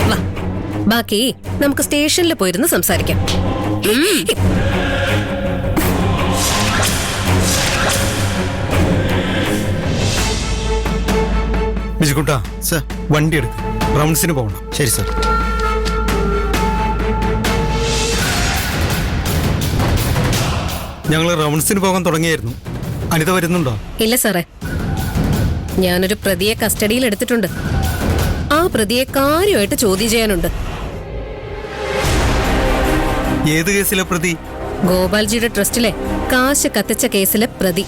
വാ, ബാക്കി നമുക്ക് സ്റ്റേഷനിൽ പോയിരുന്ന് സംസാരിക്കാം. ബിജുക്കുട്ടാ സർ, വണ്ടി എടുക്ക്, റൗണ്ട്സിന് പോകണം. ശരി സർ. ഞങ്ങൾ റൗണ്ട്സിന് പോകാൻ തുടങ്ങിയായിരുന്നു. അനിത വരുന്നുണ്ടോ? ഇല്ല സാറേ, ഞാനൊരു പ്രതിയെ കസ്റ്റഡിയിൽ എടുത്തിട്ടുണ്ട്. ആ പ്രതിയെ കാര്യമായിട്ട് ചോദ്യം ചെയ്യാനുണ്ട്. ഏത് കേസിലെ പ്രതി? ഗോപാൽജിയുടെ ട്രസ്റ്റിലെ കാശ് കത്തിച്ച കേസിലെ പ്രതി.